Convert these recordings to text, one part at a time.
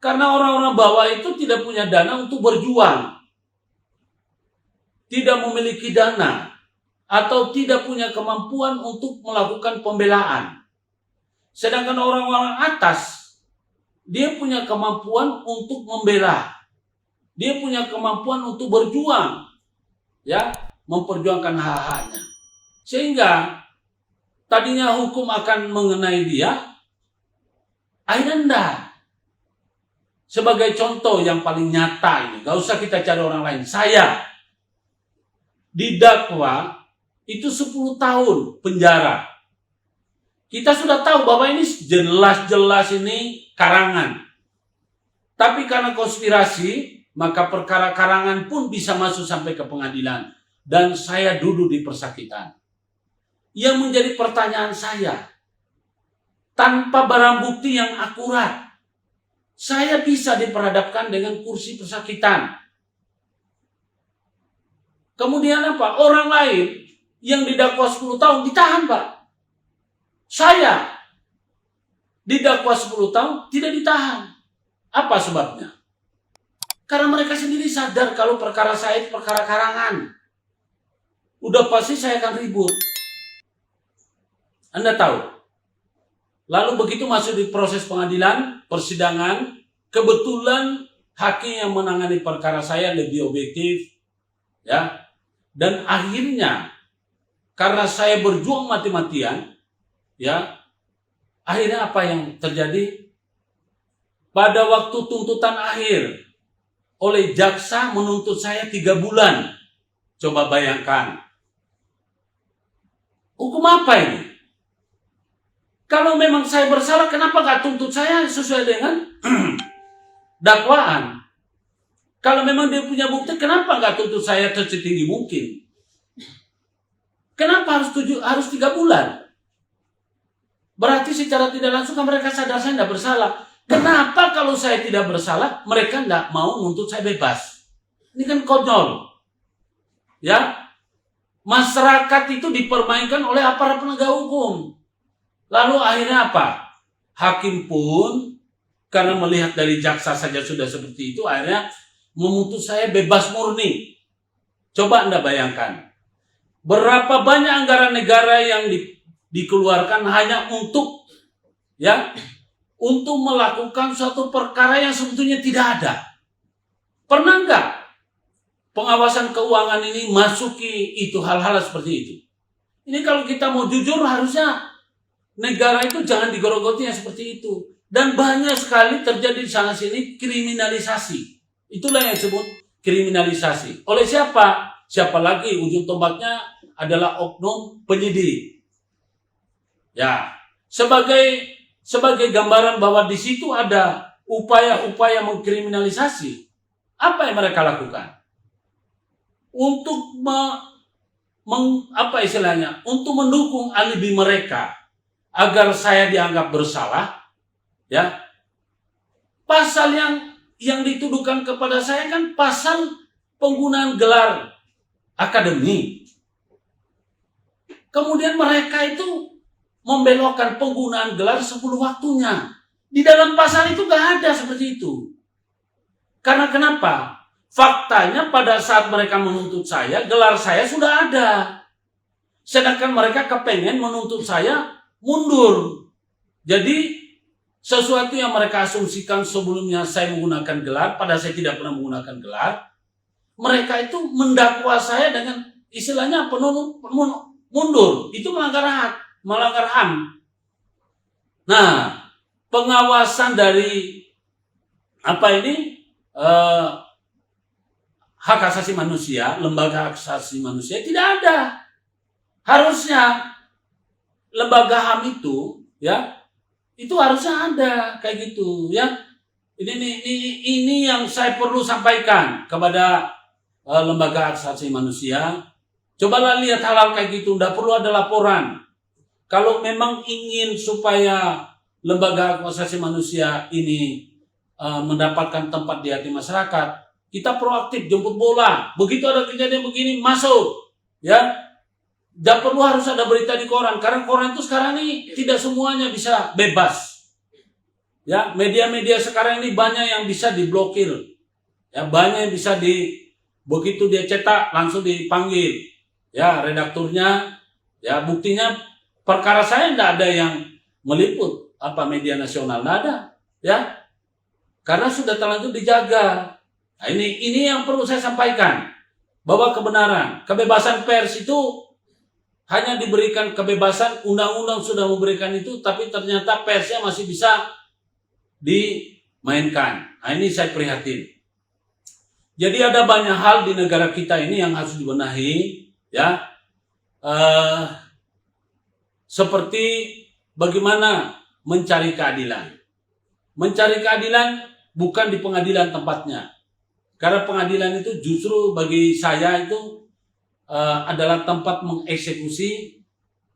Karena orang-orang bawah itu tidak punya dana untuk berjuang. Tidak memiliki dana. Atau tidak punya kemampuan untuk melakukan pembelaan. Sedangkan orang-orang atas, dia punya kemampuan untuk membela. Dia punya kemampuan untuk berjuang. Ya, memperjuangkan hak-haknya. Sehingga tadinya hukum akan mengenai dia, akhirnya enggak. Sebagai contoh yang paling nyata ini, gak usah kita cari orang lain. Saya didakwa itu 10 tahun penjara. Kita sudah tahu bahwa ini jelas-jelas ini karangan. Tapi karena konspirasi, maka perkara karangan pun bisa masuk sampai ke pengadilan. Dan saya duduk di persakitan. Yang menjadi pertanyaan saya, tanpa barang bukti yang akurat, saya bisa diperhadapkan dengan kursi persakitan. Kemudian apa? Orang lain yang didakwa 10 tahun ditahan, Pak. Saya didakwa 10 tahun tidak ditahan. Apa sebabnya? Karena mereka sendiri sadar kalau perkara saya itu perkara karangan. Udah pasti saya akan ribut. Anda tahu. Lalu begitu masuk di proses pengadilan, persidangan, kebetulan hakim yang menangani perkara saya lebih objektif, ya. Dan akhirnya karena saya berjuang mati-matian, ya, akhirnya apa yang terjadi? Pada waktu tuntutan akhir, oleh jaksa menuntut saya 3 bulan. Coba bayangkan. Hukum apa ini? Kalau memang saya bersalah, kenapa gak tuntut saya sesuai dengan dakwaan? Kalau memang dia punya bukti, kenapa gak tuntut saya setinggi mungkin? Kenapa harus 3 bulan? Berarti secara tidak langsung kan mereka sadar saya tidak bersalah. Kenapa kalau saya tidak bersalah, mereka tidak mau nuntut saya bebas? Ini kan konyol. Ya, masyarakat itu dipermainkan oleh aparat penegak hukum. Lalu akhirnya apa? Hakim pun karena melihat dari jaksa saja sudah seperti itu, akhirnya memutus saya bebas murni. Coba Anda bayangkan. Berapa banyak anggaran negara yang dikeluarkan hanya untuk untuk melakukan suatu perkara yang sebetulnya tidak ada. Pernah enggak pengawasan keuangan ini masuki itu hal-hal seperti itu? Ini kalau kita mau jujur harusnya negara itu jangan digerogoti yang seperti itu. Dan banyak sekali terjadi di sana sini kriminalisasi. Itulah yang disebut kriminalisasi. Oleh siapa? Siapa lagi? Ujung tombaknya adalah oknum penyidik. Ya, sebagai gambaran bahwa di situ ada upaya-upaya mengkriminalisasi. Apa yang mereka lakukan? Untuk untuk mendukung alibi mereka agar saya dianggap bersalah, ya. Pasal yang dituduhkan kepada saya kan pasal penggunaan gelar akademi. Kemudian mereka itu membelokkan penggunaan gelar sebelum waktunya. Di dalam pasal itu gak ada seperti itu. Karena kenapa? Faktanya pada saat mereka menuntut saya, gelar saya sudah ada. Sedangkan mereka kepengen menuntut saya mundur. Jadi sesuatu yang mereka asumsikan sebelumnya saya menggunakan gelar, pada saya tidak pernah menggunakan gelar. Mereka itu mendakwa saya dengan istilahnya mundur. Itu melanggar HAM. Nah, pengawasan dari hak asasi manusia, lembaga hak asasi manusia tidak ada. Harusnya lembaga HAM itu, ya, itu harusnya ada kayak gitu, ya. Ini yang saya perlu sampaikan kepada lembaga hak asasi manusia. Cobalah lihat hal-hal kayak gitu, tidak perlu ada laporan. Kalau memang ingin supaya lembaga hak asasi manusia ini mendapatkan tempat di hati masyarakat, kita proaktif jemput bola. Begitu ada kejadian begini, masuk, ya. Tidak perlu harus ada berita di koran, karena koran itu sekarang ini tidak semuanya bisa bebas. Ya, media-media sekarang ini banyak yang bisa diblokir. Ya, banyak yang bisa begitu dia cetak langsung dipanggil. Ya, redakturnya, ya buktinya perkara saya tidak ada yang meliput media nasional, tidak ada. Ya, karena sudah terlanjur dijaga. Nah, ini yang perlu saya sampaikan, bahwa kebebasan pers itu hanya diberikan kebebasan, undang-undang sudah memberikan itu, tapi ternyata persnya masih bisa dimainkan. Nah, ini saya prihatin. Jadi ada banyak hal di negara kita ini yang harus dibenahi, ya. Seperti bagaimana mencari keadilan. Mencari keadilan bukan di pengadilan tempatnya. Karena pengadilan itu justru bagi saya itu adalah tempat mengeksekusi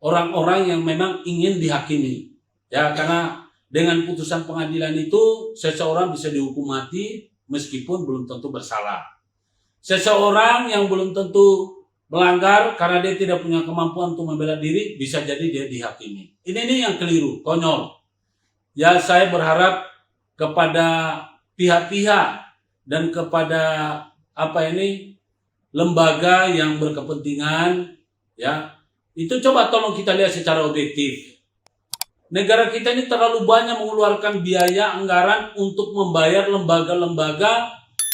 orang-orang yang memang ingin dihakimi. Ya, karena dengan putusan pengadilan itu seseorang bisa dihukum mati meskipun belum tentu bersalah. Seseorang yang belum tentu melanggar karena dia tidak punya kemampuan untuk membela diri, bisa jadi dia dihakimi. Ini yang keliru, konyol. Ya, saya berharap kepada pihak-pihak dan kepada lembaga yang berkepentingan, ya, itu coba tolong kita lihat secara objektif. Negara kita ini terlalu banyak mengeluarkan biaya anggaran untuk membayar lembaga-lembaga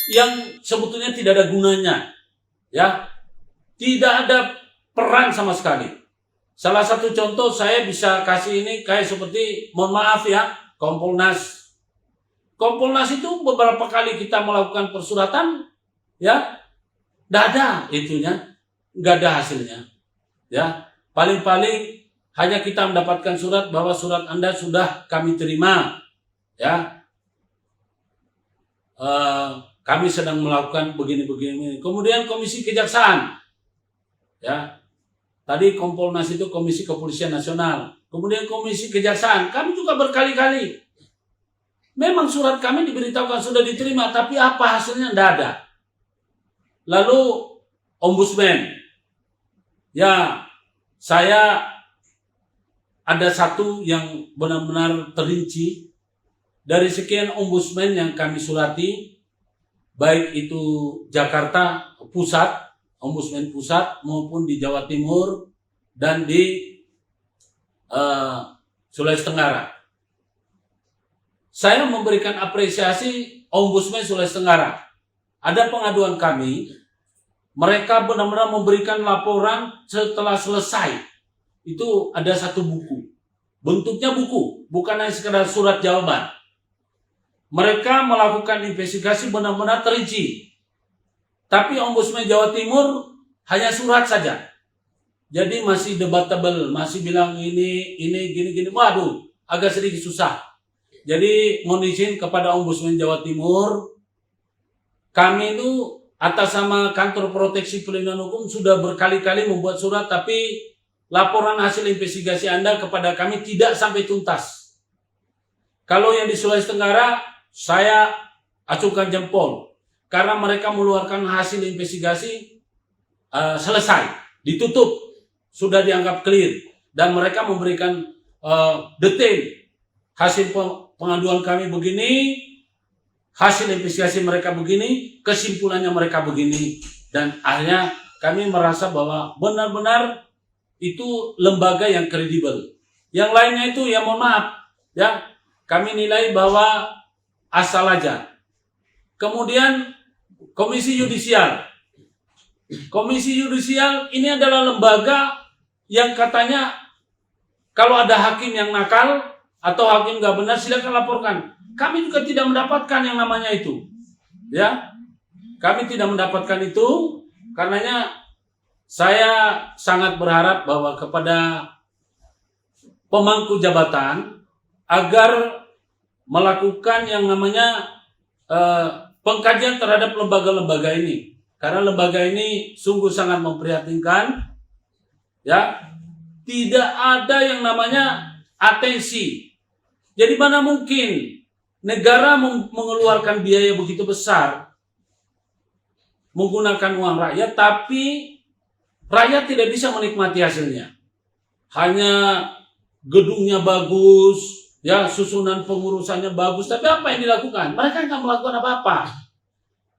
yang sebetulnya tidak ada gunanya. Ya, tidak ada peran sama sekali. Salah satu contoh saya bisa kasih ini kayak seperti, mohon maaf ya, Kompolnas. Kompolnas itu beberapa kali kita melakukan persuratan, ya, tidak ada itunya, nggak ada hasilnya. Ya, paling-paling hanya kita mendapatkan surat bahwa surat Anda sudah kami terima, ya. Kami sedang melakukan begini-begini. Kemudian Komisi Kejaksaan, ya. Tadi Kompolnas itu Komisi Kepolisian Nasional. Kemudian Komisi Kejaksaan, kami juga berkali-kali. Memang surat kami diberitahukan sudah diterima, tapi apa hasilnya tidak ada. Lalu Ombudsman, ya, saya ada satu yang benar-benar terinci dari sekian ombudsman yang kami surati, baik itu Jakarta Pusat, Ombudsman Pusat, maupun di Jawa Timur dan di Sulawesi Tenggara. Saya memberikan apresiasi Ombudsman Sulawesi Tenggara. Ada pengaduan kami, mereka benar-benar memberikan laporan setelah selesai. Itu ada satu buku. Bentuknya buku, bukan hanya sekedar surat jawaban. Mereka melakukan investigasi benar-benar terinci. Tapi Ombudsman Jawa Timur hanya surat saja. Jadi masih debatable, masih bilang ini gini. Waduh, agak sedikit susah. Jadi mohon izin kepada Ombudsman Jawa Timur, kami itu atas nama Kantor Proteksi Perlindungan Hukum sudah berkali-kali membuat surat, tapi laporan hasil investigasi Anda kepada kami tidak sampai tuntas. Kalau yang di Sulawesi Tenggara, saya acungkan jempol. Karena mereka mengeluarkan hasil investigasi selesai, ditutup, sudah dianggap clear. Dan mereka memberikan detail. Hasil pengaduan kami begini, hasil investigasi mereka begini, kesimpulannya mereka begini. Dan akhirnya kami merasa bahwa benar-benar itu lembaga yang kredibel. Yang lainnya itu ya mohon maaf, ya kami nilai bahwa asal aja. Kemudian Komisi Yudisial. Komisi Yudisial ini adalah lembaga yang katanya kalau ada hakim yang nakal atau hakim nggak benar silakan laporkan. Kami juga tidak mendapatkan yang namanya itu. Ya, kami tidak mendapatkan itu, karenanya saya sangat berharap bahwa kepada pemangku jabatan agar melakukan yang namanya pengkajian terhadap lembaga-lembaga ini. Karena lembaga ini sungguh sangat memprihatinkan. Ya, tidak ada yang namanya atensi. Jadi mana mungkin negara mengeluarkan biaya begitu besar menggunakan uang rakyat, tapi rakyat tidak bisa menikmati hasilnya. Hanya gedungnya bagus, Ya, susunan pengurusannya bagus, tapi apa yang dilakukan? Mereka nggak melakukan apa-apa.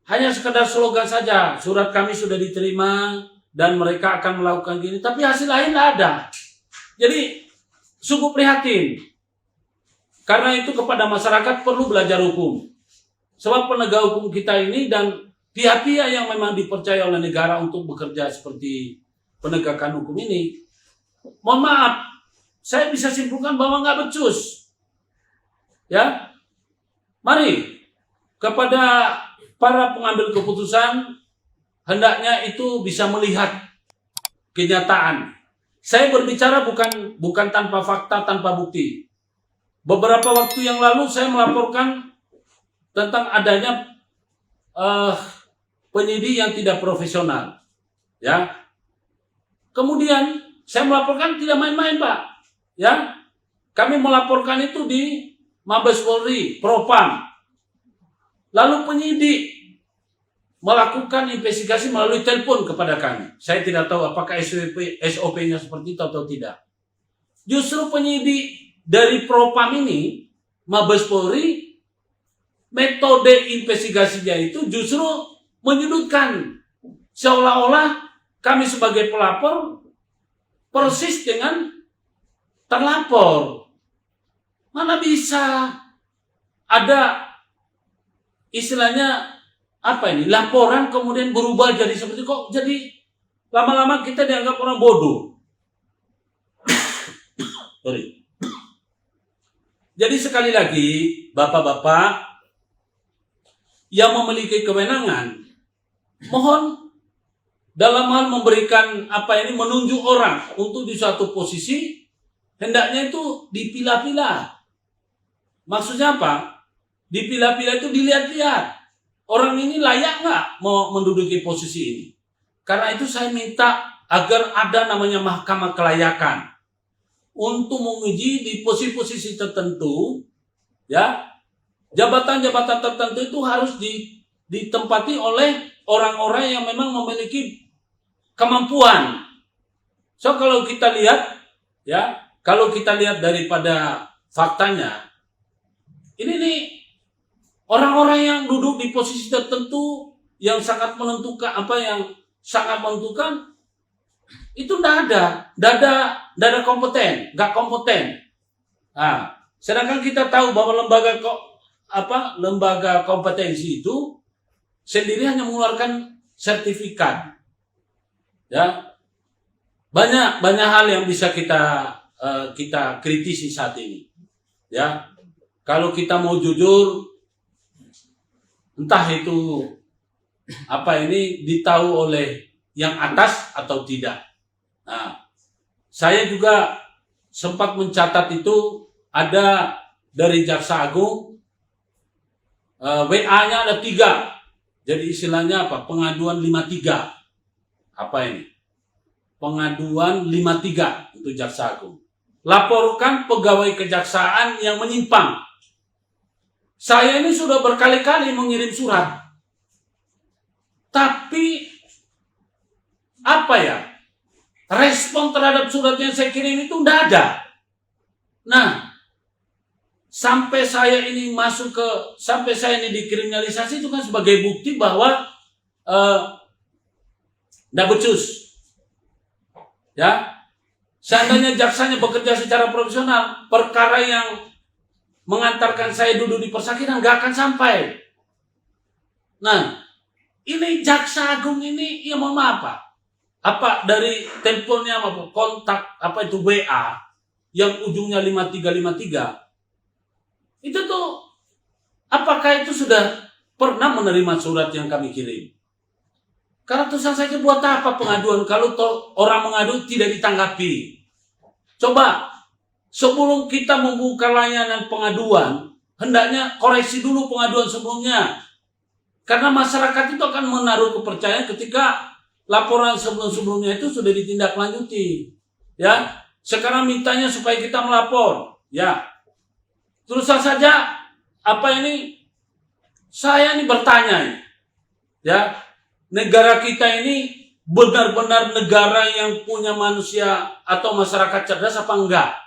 Hanya sekedar slogan saja, surat kami sudah diterima dan mereka akan melakukan gini, tapi hasil lain nggak ada. Jadi sungguh prihatin. Karena itu kepada masyarakat perlu belajar hukum. Sebab penegak hukum kita ini dan pihak-pihak yang memang dipercaya oleh negara untuk bekerja seperti penegakan hukum ini, mohon maaf, saya bisa simpulkan bahwa nggak becus. Ya, mari kepada para pengambil keputusan hendaknya itu bisa melihat kenyataan. Saya berbicara bukan tanpa fakta, tanpa bukti. Beberapa waktu yang lalu saya melaporkan tentang adanya penyidik yang tidak profesional. Ya, kemudian saya melaporkan tidak main-main, Pak. Ya, kami melaporkan itu di Mabes Polri, Propam. Lalu penyidik melakukan investigasi melalui telepon kepada kami. Saya tidak tahu apakah SOP-nya seperti itu atau tidak. Justru penyidik dari Propam ini, Mabes Polri, metode investigasinya itu justru menyudutkan. Seolah-olah kami sebagai pelapor persis dengan terlapor. Mana bisa ada istilahnya apa ini, laporan kemudian berubah jadi seperti kok jadi lama-lama kita dianggap orang bodoh. Sorry. Jadi sekali lagi bapak-bapak yang memiliki kewenangan, mohon dalam hal memberikan menunjuk orang untuk di suatu posisi, hendaknya itu dipilah-pilah. Maksudnya apa? Dipilah-pilah itu dilihat-lihat. Orang ini layak nggak mau menduduki posisi ini? Karena itu saya minta agar ada namanya mahkamah kelayakan untuk menguji di posisi-posisi tertentu, ya, jabatan-jabatan tertentu itu harus ditempati oleh orang-orang yang memang memiliki kemampuan. So kalau kita lihat, ya, kalau kita lihat daripada faktanya, ini nih orang-orang yang duduk di posisi tertentu yang sangat menentukan, itu nggak ada kompeten, nggak kompeten. Nah, sedangkan kita tahu bahwa lembaga kompetensi itu sendiri hanya mengeluarkan sertifikat. Ya, banyak hal yang bisa kita kritisi saat ini. Ya, kalau kita mau jujur, entah itu ditahu oleh yang atas atau tidak. Nah, saya juga sempat mencatat itu ada dari Jaksa Agung, WA-nya ada 3. Jadi istilahnya apa? Pengaduan 53. Apa ini? Pengaduan 53 untuk Jaksa Agung. Laporkan pegawai kejaksaan yang menyimpang. Saya ini sudah berkali-kali mengirim surat. Tapi respon terhadap surat yang saya kirim itu tidak ada. Nah, sampai saya ini dikriminalisasi itu kan sebagai bukti bahwa tidak becus. Ya, seandainya jaksanya bekerja secara profesional, perkara yang mengantarkan saya duduk di persakitan nggak akan sampai. Nah, ini Jaksa Agung ini, ya mohon maaf Pak, dari teleponnya kontak WA yang ujungnya 5353 itu tuh, apakah itu sudah pernah menerima surat yang kami kirim? Karena tulisan saja buat apa pengaduan kalau orang mengadu tidak ditanggapi? Coba sebelum kita membuka layanan pengaduan, hendaknya koreksi dulu pengaduan sebelumnya. Karena masyarakat itu akan menaruh kepercayaan ketika laporan sebelum-sebelumnya itu sudah ditindaklanjuti. Ya, sekarang mintanya supaya kita melapor. Ya, terus saja saya ini bertanya, ya, negara kita ini benar-benar negara yang punya manusia atau masyarakat cerdas apa enggak?